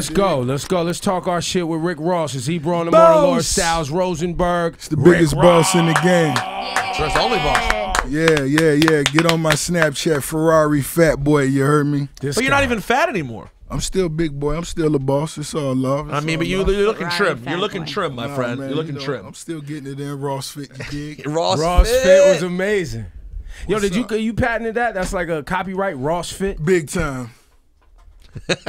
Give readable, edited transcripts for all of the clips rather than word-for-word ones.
let's go. Let's go. Let's talk our shit with Rick Ross. It's Ebro on the Morning Lord Styles Rosenberg. It's the biggest boss in the game. That's the only boss. Yeah. Get on my Snapchat, Ferrari Fat Boy. You heard me? But you're not even fat anymore. I'm still big boy. I'm still a boss. It's all love. I mean, but you're looking trim. You're looking trim, my friend. Man, you're looking trim. I'm still getting it in Ross Fit. You dig? Ross Fit was amazing. Yo, did you patented that? That's like a copyright, Ross Fit? Big time. That's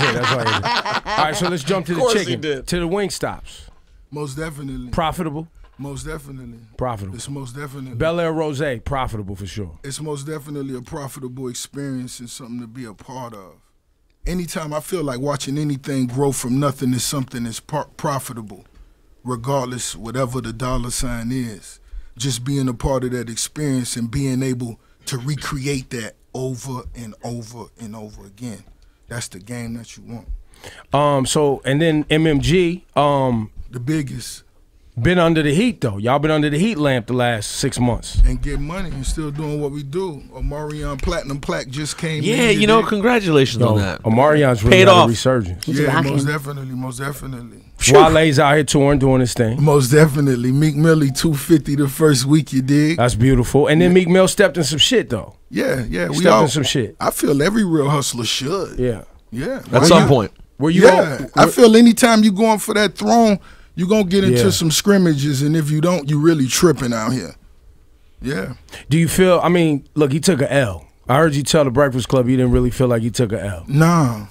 all right, so let's jump to the chicken. To the wing stops. Most definitely. Profitable? Most definitely. Profitable. It's most definitely. Bel Air Rosé, profitable for sure. It's most definitely a profitable experience and something to be a part of. Anytime I feel like watching anything grow from nothing to something that's profitable, regardless whatever the dollar sign is, just being a part of that experience and being able to recreate that over and over and over again. That's the game that you want. So and then MMG, the biggest. Been under the heat though. Y'all been under the heat lamp the last 6 months. And get money and still doing what we do. Omarion Platinum Plaque just came in. Yeah, you know, congratulations on that. Omarion's really had a resurgence. Yeah, most definitely. Wale's out here touring, doing his thing. Most definitely. Meek Millie 250 the first week, you dig? That's beautiful. And then Meek Mill stepped in some shit though. Yeah. We stepped in some shit. I feel every real hustler should. Yeah. At some point. I feel anytime you going for that throne, you're going to get into some scrimmages, and if you don't, you really tripping out here. Yeah. Do you feel, I mean, look, he took a L. I heard you tell the Breakfast Club you didn't really feel like he took a L. Nah.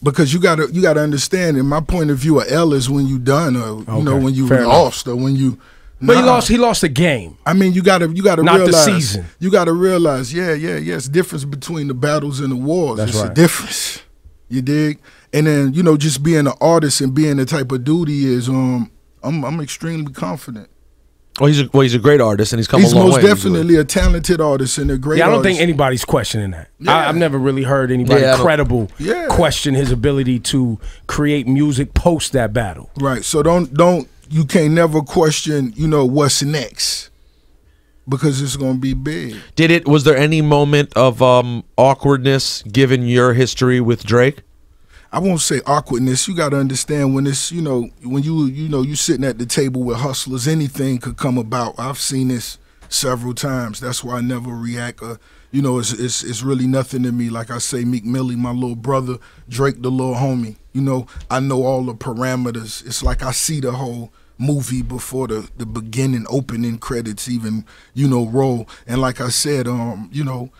Because you gotta understand, in my point of view, a L is when you done, or you know, when you lost, or when you. But he lost the game. I mean, you gotta not realize the season. You gotta realize, it's difference between the battles and the wars. That's a difference. You dig? And then, you know, just being an artist and being the type of dude he is, I'm extremely confident. Well, he's a great artist, and he's come a long way. He's most definitely a talented artist and a great artist. I don't think anybody's questioning that. I've never really heard anybody credible question his ability to create music post that battle. Right. So you can't never question, you know, what's next, because it's gonna be big. Was there any moment of awkwardness given your history with Drake? I won't say awkwardness. You got to understand when it's, you know, when you sitting at the table with hustlers, anything could come about. I've seen this several times. That's why I never react. You know, it's really nothing to me. Like I say, Meek Millie, my little brother, Drake, the little homie. You know, I know all the parameters. It's like I see the whole movie before the beginning, opening credits even, you know, roll. And like I said, you know,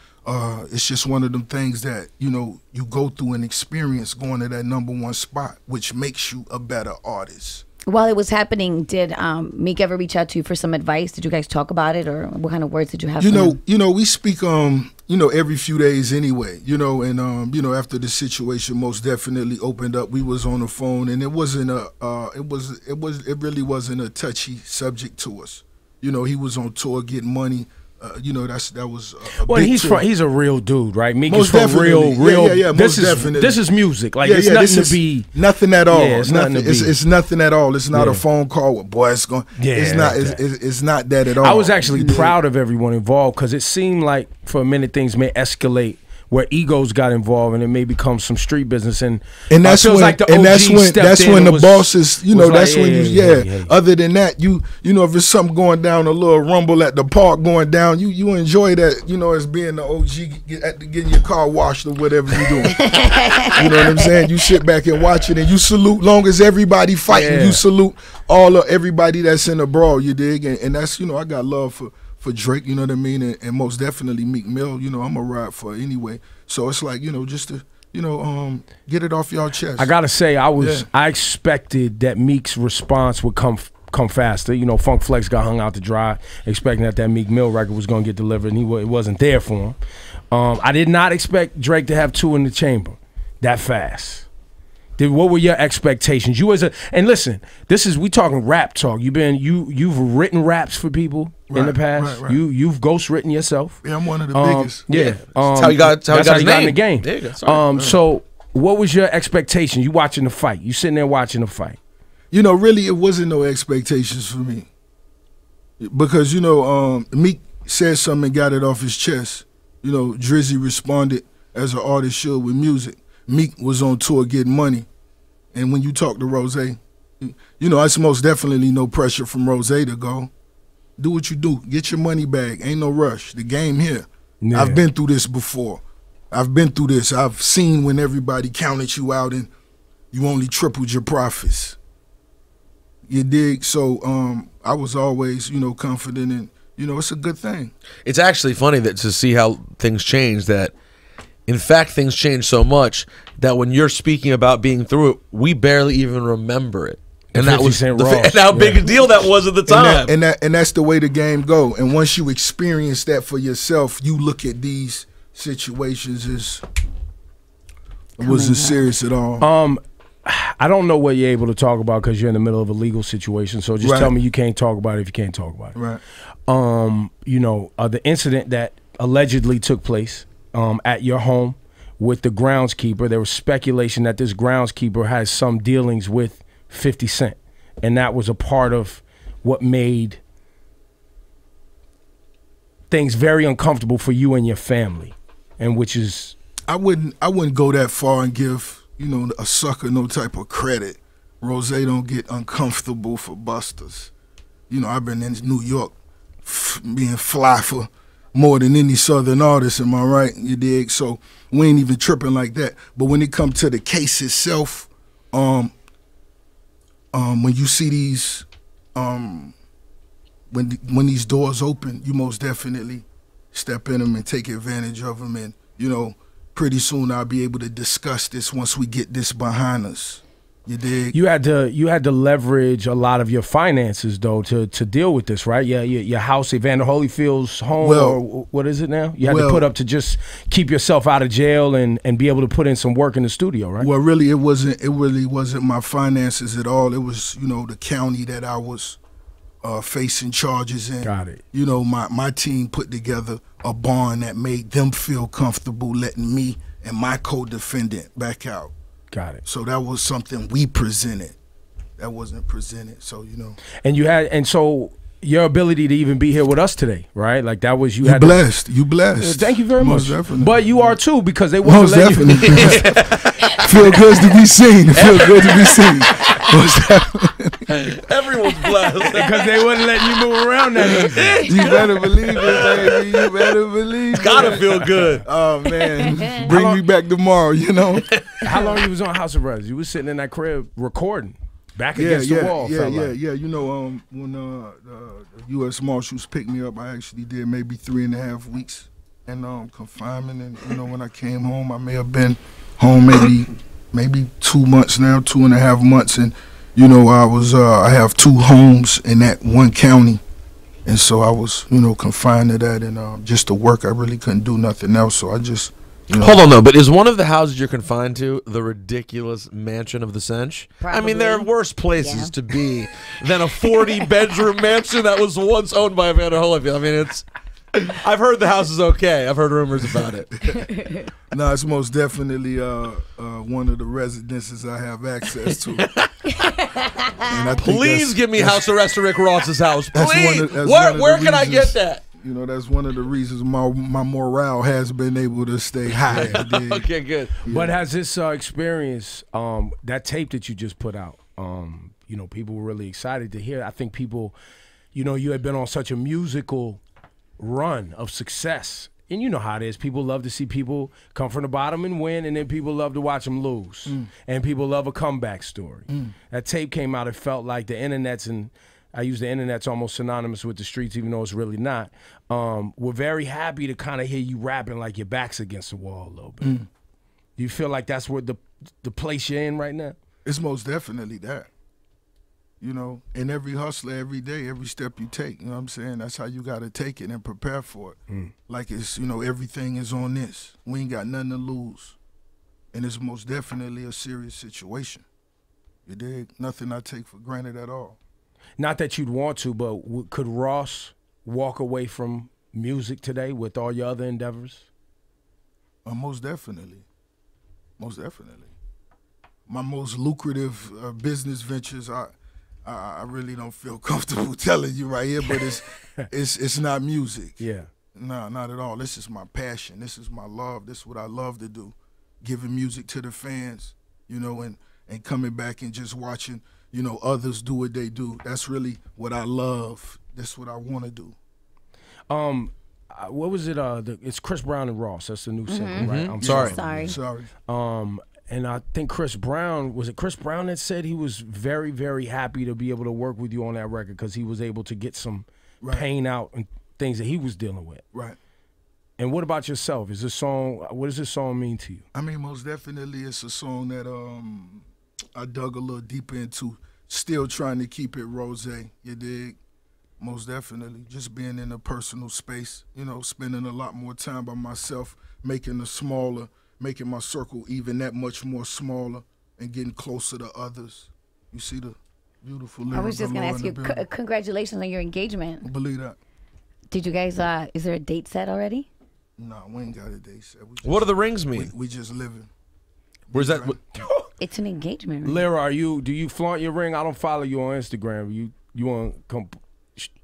it's just one of them things that, you know, you go through an experience going to that #1 spot, which makes you a better artist. While it was happening, did Meek ever reach out to you for some advice? Did you guys talk about it, or what kind of words did you have? You know, we speak, you know, every few days anyway. You know, and you know, after the situation most definitely opened up, we was on the phone, and it wasn't it really wasn't a touchy subject to us. You know, he was on tour getting money. You know, that was he's a real dude, right? Meek most is from real. Yeah, this is music. Like it's nothing to be nothing at all. Yeah, it's nothing. It's nothing at all. It's not a phone call with boy. It's going. Yeah, it's not that at all. I was actually proud of everyone involved, because it seemed like for a minute things may escalate, where egos got involved and it may become some street business, and that's when like that's when the bosses, you know, that's when yeah. Other than that, you know, if there's something going down, a little rumble at the park going down, you enjoy that, you know, as being the OG getting your car washed or whatever you're doing. You know what I'm saying? You sit back and watch it, and you salute. Long as everybody fighting, you salute everybody that's in the brawl. You dig? And that's, you know, I got love for Drake, you know what I mean, and most definitely Meek Mill, you know, I'm a ride for anyway. So it's like, you know, just to, you know, get it off y'all chest. I gotta say, I expected that Meek's response would come faster. You know, Funk Flex got hung out to dry, expecting that Meek Mill record was gonna get delivered, and it wasn't there for him. I did not expect Drake to have 2 in the chamber that fast. What were your expectations? And listen, we talking rap talk. You've written raps for people in the past. Right. You've ghost written yourself. Yeah, I'm one of the biggest. Yeah, that's how you got in the game. There you go. So what was your expectation? You watching the fight? You sitting there watching the fight? You know, really, it wasn't no expectations for me, because you know, Meek said something and got it off his chest. You know, Drizzy responded as an artist should with music. Meek was on tour getting money. And when you talk to Rose, you know, it's most definitely no pressure from Rose to go. Do what you do. Get your money back. Ain't no rush. The game here. Yeah. I've been through this before. I've been through this. I've seen when everybody counted you out and you only tripled your profits. You dig? So I was always, you know, confident in, you know, it's a good thing. It's actually funny that to see how things change, that in fact things change so much that when you're speaking about being through it, we barely even remember it. And that was and how big a deal that was at the time. And that's the way the game go. And once you experience that for yourself, you look at these situations as it wasn't serious at all. I don't know what you're able to talk about because you're in the middle of a legal situation. So just tell me you can't talk about it if you can't talk about it. Right. You know, the incident that allegedly took place at your home with the groundskeeper, there was speculation that this groundskeeper has some dealings with 50 Cent. And that was a part of what made things very uncomfortable for you and your family. And which is... I wouldn't go that far and give, you know, a sucker no type of credit. Rose don't get uncomfortable for busters. You know, I've been in New York being fly for more than any Southern artist, am I right? You dig? So we ain't even tripping like that. But when it comes to the case itself, when you see these, when these doors open, you most definitely step in them and take advantage of them. And, you know, pretty soon I'll be able to discuss this once we get this behind us. You dig? You had to leverage a lot of your finances though to deal with this, right? Yeah, your house, Evander Holyfield's home, or what is it now? You had to put up to just keep yourself out of jail and be able to put in some work in the studio, right? Well, really, it really wasn't my finances at all. It was, you know, the county that I was facing charges in. Got it. You know, my team put together a bond that made them feel comfortable letting me and my co-defendant back out. Got it. So that was something we presented. That wasn't presented. So, you know. And so your ability to even be here with us today, right? Like that was you blessed. You blessed. Thank you very much. Definitely. But you are too, because they wasn't letting you. Feel good to be seen. Feel good to be seen. Everyone's blessed because they wouldn't let you move around that easy. You better believe it, baby. You better believe it. Gotta feel good. Oh man, bring me back tomorrow. You know. How long you was on house arrest? You was sitting in that crib recording, back against the wall. Yeah. You know, when the U.S. Marshals picked me up, I actually did maybe 3.5 weeks in confinement, and you know, when I came home, I may have been home maybe 2 months now, 2.5 months, and you know, I have 2 homes in that one county, and so I was, you know, confined to that, and just to work, I really couldn't do nothing else, so I just, you know. Hold on though, but is one of the houses you're confined to the ridiculous mansion of the Cinch? Probably. I mean, there are worse places to be than a 40-bedroom mansion that was once owned by Evander Holyfield. I mean, it's. I've heard the house is okay. I've heard rumors about it. No, it's most definitely one of the residences I have access to. And I please give me house arrest to Rick Ross's house. Please. Where can I get that? You know, that's one of the reasons my morale has been able to stay high. Okay, good. Yeah. But has this experience, that tape that you just put out, you know, people were really excited to hear. I think people, you know, you had been on such a musical run of success, and you know how it is. People love to see people come from the bottom and win, and then people love to watch them lose, and people love a comeback story. That tape came out, it felt like the internet's, and I use the internet's almost synonymous with the streets, even though it's really not. We're very happy to kind of hear you rapping like your back's against the wall a little bit. Do you feel like that's where the place you're in right now? It's most definitely that. You know, and every hustler, every day, every step you take, you know what I'm saying? That's how you got to take it and prepare for it. Like it's, you know, everything is on this. We ain't got nothing to lose. And it's most definitely a serious situation. You dig? Nothing I take for granted at all. Not that you'd want to, but could Ross walk away from music today with all your other endeavors? Most definitely. Most definitely. My most lucrative business ventures, I really don't feel comfortable telling you right here, but it's not music. Yeah. No, not at all. This is my passion. This is my love. This is what I love to do. giving music to the fans, you know, and coming back and just watching, you know, others do what they do. That's really what I love. That's what I want to do. What was it? It's Chris Brown and Ross. That's the new single, right? I'm Sorry. And I think Chris Brown, was it Chris Brown that said he was very, very happy to be able to work with you on that record because he was able to get some pain out and things that he was dealing with. Right. And what about yourself? Is this song? What does this song mean to you? I mean, most definitely, it's a song that I dug a little deeper into. Still trying to keep it rose, you dig? Most definitely, just being in a personal space. You know, spending a lot more time by myself, making my circle even that much more smaller, and getting closer to others. You see the beautiful lyrics. I was just gonna ask you, congratulations on your engagement. Believe that. Did you guys? Is there a date set already? No, we ain't got a date set. What do the rings mean? We just living. Where's that? It's an engagement ring. Lyra, do you flaunt your ring? I don't follow you on Instagram. You want come?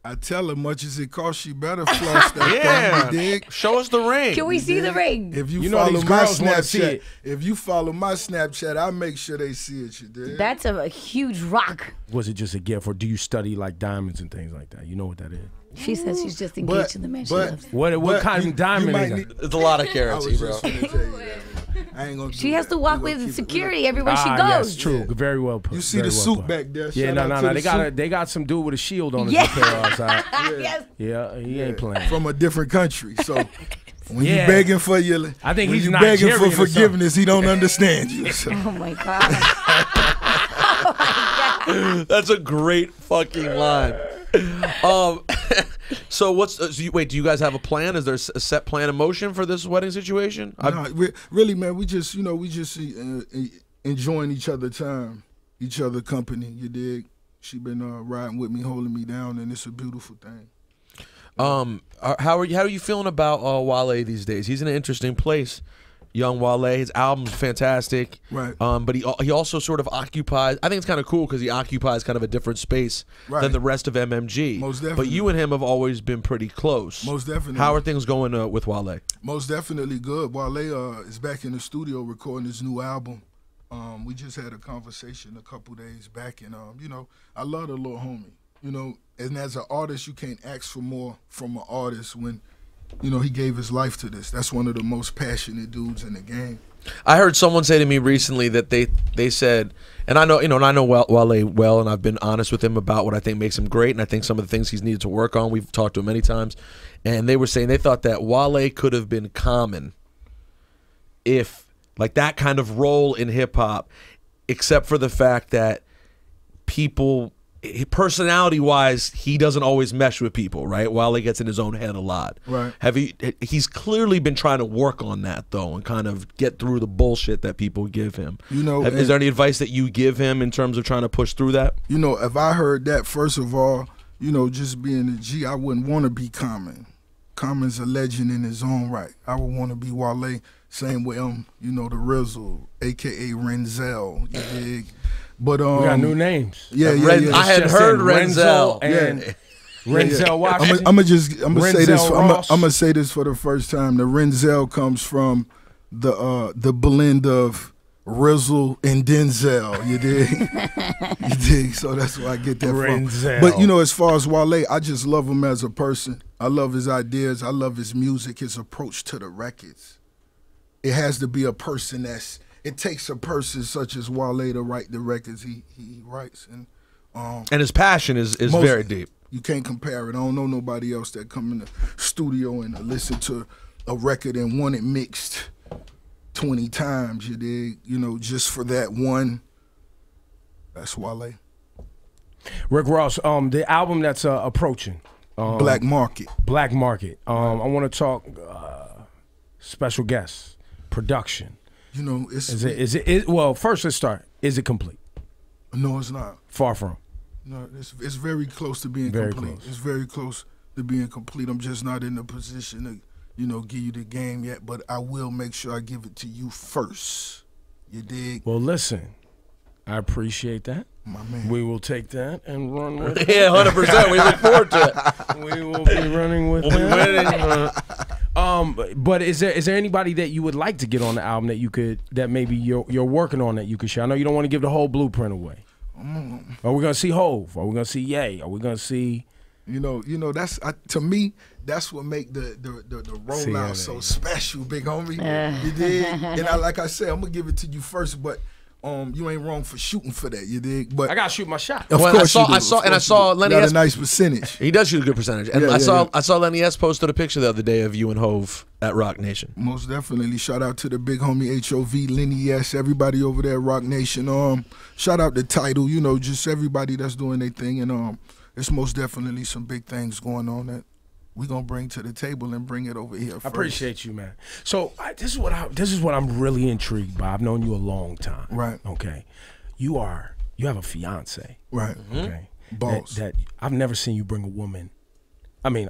I tell her, much as it costs, she better floss that thing, you dig? Show us the ring. Can we see the ring? If you know follow these my girls wanna see Snapchat, it. if you follow my Snapchat, I make sure they see it, you dig? That's a huge rock. Was it just a gift, or do you study like diamonds and things like that? You know what that is? She says she's just engaged to the man she loves. What kind of diamond is that? It's a lot of I carats, was bro. just gonna tell you that. I ain't gonna. She has to walk with security everywhere she goes. Yes, true. Very well put. You see Very the well suit put. back there? Yeah, Shout out to the suit. They got some dude with a shield on his Yeah. tail outside. Yes. Yeah, he ain't playing. From a different country, so when Yeah. you begging for your, I think when he's you begging Nigerian for or something. forgiveness, he don't understand you. So. Oh my god. That's a great fucking line. So wait, do you guys have a plan? Is there a set plan in motion for this wedding situation? No, really, man, we just enjoying each other time, each other company. You dig? She been riding with me, holding me down, and it's a beautiful thing. How are you feeling about Wale these days? He's in an interesting place. Young Wale, his album's fantastic. Right. But he also sort of occupies. I think it's kind of cool because he occupies kind of a different space than the rest of MMG. Most definitely. But you and him have always been pretty close. Most definitely. How are things going with Wale? Most definitely good. Wale is back in the studio recording his new album. We just had a conversation a couple days back, and you know, I love the little homie. You know, and as an artist, you can't ask for more from an artist when, you know, he gave his life to this. That's one of the most passionate dudes in the game. I heard someone say to me recently that they said, and I know, you know, and I know Wale well, and I've been honest with him about what I think makes him great, and I think some of the things he's needed to work on. We've talked to him many times, and they were saying they thought that Wale could have been Common if, like, that kind of role in hip hop, except for the fact that people, personality-wise, he doesn't always mesh with people, right? Wale gets in his own head a lot. Right. He's clearly been trying to work on that, though, and kind of get through the bullshit that people give him. You know, is there any advice that you give him in terms of trying to push through that? You know, if I heard that, first of all, you know, just being a G, I wouldn't want to be Common. Common's a legend in his own right. I would want to be Wale, same way you know, the Rizzle, a.k.a. Renzel, you dig? But we got new names. Yeah. I had heard Renzel and Renzel Washington. I'm gonna say this. Ross. I'm gonna say this for the first time. The Renzel comes from the blend of Rizzle and Denzel. You dig? You dig? So that's where I get that Renzel. from. But you know, as far as Wale, I just love him as a person. I love his ideas. I love his music. His approach to the records. It has to be a person that's. It takes a person such as Wale to write the records he writes, and his passion is very deep. You can't compare it. I don't know nobody else that come in the studio and listen to a record and want it mixed 20 times. You dig? You know, just for that one. That's Wale. Rick Ross, the album that's approaching. Black Market. Black Market. I want to talk special guests, production. You know, is it well, first let's start. Is it complete? No, it's not. Far from. No, it's very close to being complete. It's very close to being complete. I'm just not in a position to, you know, give you the game yet, but I will make sure I give it to you first. You dig? Well, listen, I appreciate that. My man. We will take that and run with it. Yeah, 100%. We look forward to it. We will be running with it. But is there anybody that you would like to get on the album that maybe you're working on that you could share? I know you don't want to give the whole blueprint away. Are we gonna see Hove? Are we gonna see Ye? Are we gonna see? You know that's to me. That's what make the rollout so special, big homie. You dig? And like I said, I'm gonna give it to you first, but you ain't wrong for shooting for that. You dig? But I gotta shoot my shot. Of course I saw Lenny got S. a nice percentage. He does shoot a good percentage, and I saw Lenny S. posted a picture the other day of you and Hove at Rock Nation. Most definitely. Shout out to the big homie HOV, Lenny S. Everybody over there at Rock Nation. Shout out to Title. You know, just everybody that's doing their thing, and it's most definitely some big things going on that we gonna bring to the table and bring it over here first. I appreciate you, man. So this is what I'm really intrigued by. I've known you a long time. Right. Okay. You have a fiance. Right. Okay. Boss. That I've never seen you bring a woman. I mean,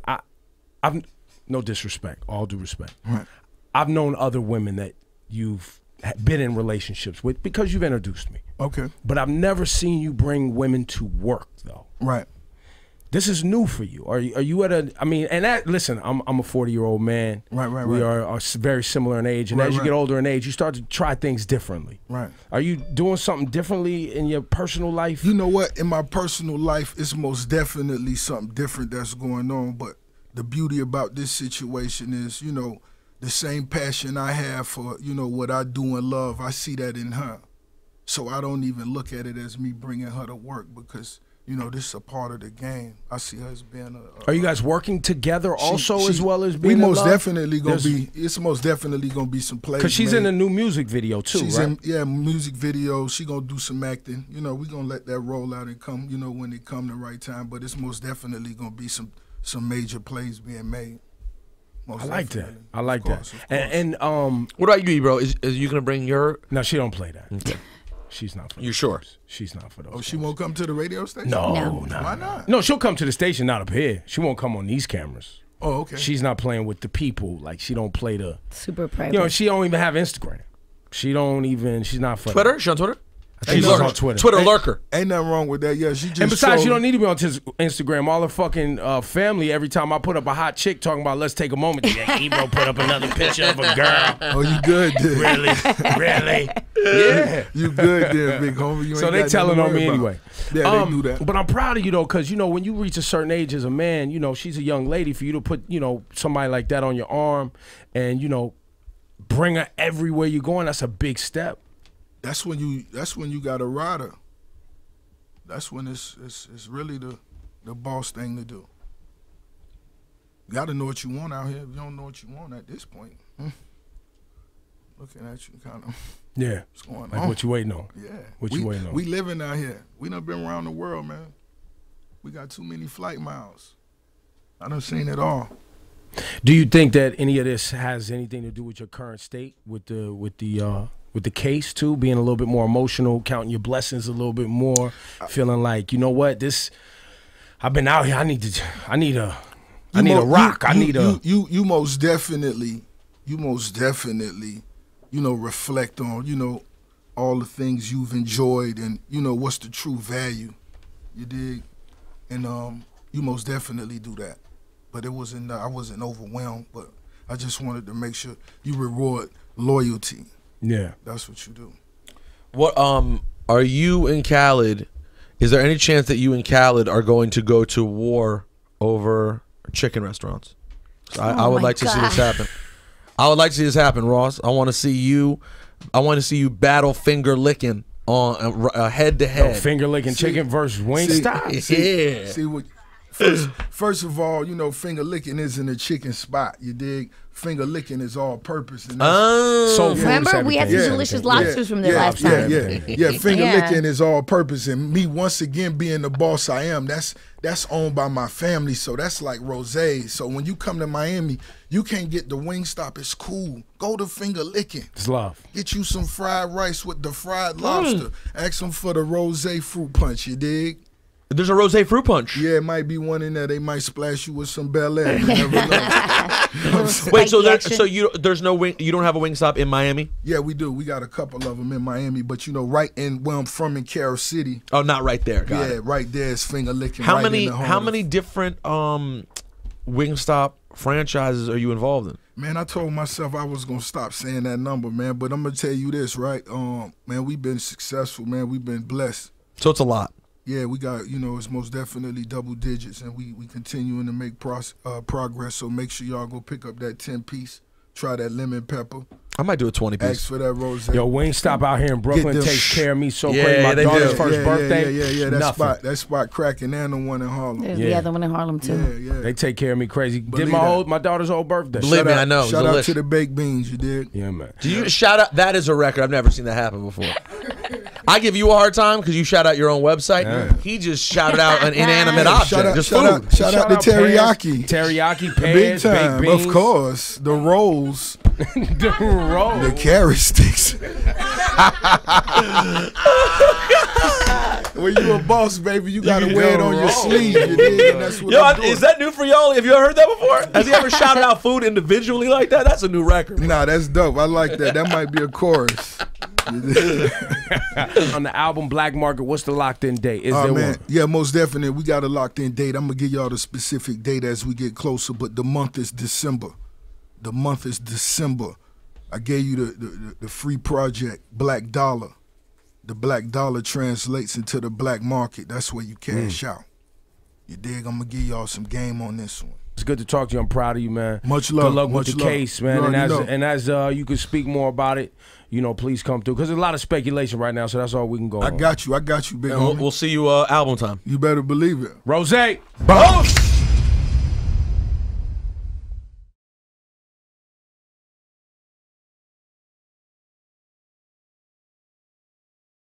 I've no disrespect, all due respect. Right. I've known other women that you've been in relationships with because you've introduced me. Okay. But I've never seen you bring women to work though. Right. This is new for you. Are you at a? I mean, and that. Listen, I'm a 40-year-old man. Right. We are very similar in age, and as you get older in age, you start to try things differently. Right. Are you doing something differently in your personal life? You know what? In my personal life, it's most definitely something different that's going on. But the beauty about this situation is, you know, the same passion I have for, you know, what I do and love, I see that in her. So I don't even look at it as me bringing her to work because, you know, this is a part of the game. I see her as being Are you guys working together also as well as being we most in love? Definitely gonna be. It's most definitely gonna be some plays. Because she's in a new music video too, she's right? Music video. She gonna do some acting. You know, we gonna let that roll out and come. You know, when it come the right time. But it's most definitely gonna be some major plays being made. I like that. I like that. And what about you, Ebro? Is you gonna bring your? No, she don't play that. Okay. She's not for You sure? She's not for those. Oh, she won't come to the radio station? No. Why not? No, she'll come to the station, not up here. She won't come on these cameras. Oh, okay. She's not playing with the people. Like, she don't play the... Super private. You know, she don't even have Instagram. She's not for Twitter? She on Twitter? She's on Twitter. Twitter lurker. Ain't nothing wrong with that. Yeah, she just. And besides, she don't need to be on Instagram. All her fucking family, every time I put up a hot chick talking about let's take a moment, Ebro put up another picture of a girl. Oh, you good then? Really? Yeah. You good then, big homie. You So they telling on me anyway. Yeah, they do that. But I'm proud of you though, because you know when you reach a certain age as a man, you know she's a young lady. For you to put somebody like that on your arm, and bring her everywhere you're going, that's a big step. That's when you got a rider. That's when it's really the boss thing to do. You got to know what you want out here. If you don't know what you want at this point, looking at you kind of. Yeah. What's going on? Like what you waiting on? Yeah. What you waiting on? We living out here. We done been around the world, man. We got too many flight miles. I done seen it all. Do you think that any of this has anything to do with your current state, with the case too, being a little bit more emotional, counting your blessings a little bit more, feeling like, you know what, I've been out here, I need a rock. You most definitely, reflect on, all the things you've enjoyed and, what's the true value, you dig? And you most definitely do that. But I wasn't overwhelmed, but I just wanted to make sure you reward loyalty. Yeah. That's what you do. What are you and Khaled? Is there any chance that you and Khaled are going to go to war over chicken restaurants? I would like to see this happen. I would like to see this happen, Ross. I want to see you battle finger licking on head to head. Finger licking chicken versus Wingstop. See what First of all, finger licking isn't a chicken spot. You dig? Finger licking is all purpose. And remember we had some delicious lobsters from there last time. Yeah. Finger licking is all purpose, and me once again being the boss I am. That's owned by my family, so that's like rosé. So when you come to Miami, you can't get the Wingstop. It's cool. Go to finger licking. It's love. Get you some fried rice with the fried lobster. Ask them for the rosé fruit punch. You dig? There's a rosé fruit punch. Yeah, it might be one in there. They might splash you with some Bel Air. You never know. Wait, so there's no wing. You don't have a Wingstop in Miami? Yeah, we do. We got a couple of them in Miami, but right in where I'm from in Carroll City. Oh, not right there. Got it. Right there is finger licking. How many different Wingstop franchises are you involved in? Man, I told myself I was gonna stop saying that number, man. But I'm gonna tell you this, right? Man, we've been successful, man. We've been blessed. So it's a lot. Yeah, we got, it's most definitely double digits, and we continuing to make progress. So make sure y'all go pick up that 10-piece. Try that lemon pepper. I might do a 20-piece. Ask for that rose. Yo, Wingstop out here in Brooklyn takes care of me so great. My daughter's first birthday. Yeah. That spot cracking, and the one in Harlem. There's the other one in Harlem too. Yeah. They take care of me crazy. Believe Did my daughter's whole birthday. Believe me, I know. Shout out to the baked beans, you did. Yeah, man. Do you shout out? That is a record. I've never seen that happen before. I give you a hard time because you shout out your own website. Yeah. He just shouted out an inanimate object. Just food. Shout out to teriyaki. Teriyaki, pears, baked beans. Of course. The rolls. The rolls. The carrot sticks. When you a boss, baby, you gotta wear it on your sleeve. You dig? And that's what is that new for y'all? Have you ever heard that before? Has he ever shouted out food individually like that? That's a new record. Nah, that's dope. I like that. That might be a chorus. On the album Black Market, what's the locked in date? Is there one? Yeah, most definitely. We got a locked in date. I'm gonna give y'all the specific date as we get closer, but the month is December. The month is December. I gave you the free project, Black Dollar. The Black Dollar translates into the black market. That's where you cash out. You dig? I'm gonna give y'all some game on this one. It's good to talk to you. I'm proud of you, man. Much love. Good luck with the love. case, man. And as you can speak more about it, please come through. Because there's a lot of speculation right now, so that's all we can go on. I got you, big homie. We'll see you album time. You better believe it. Rose. Boom!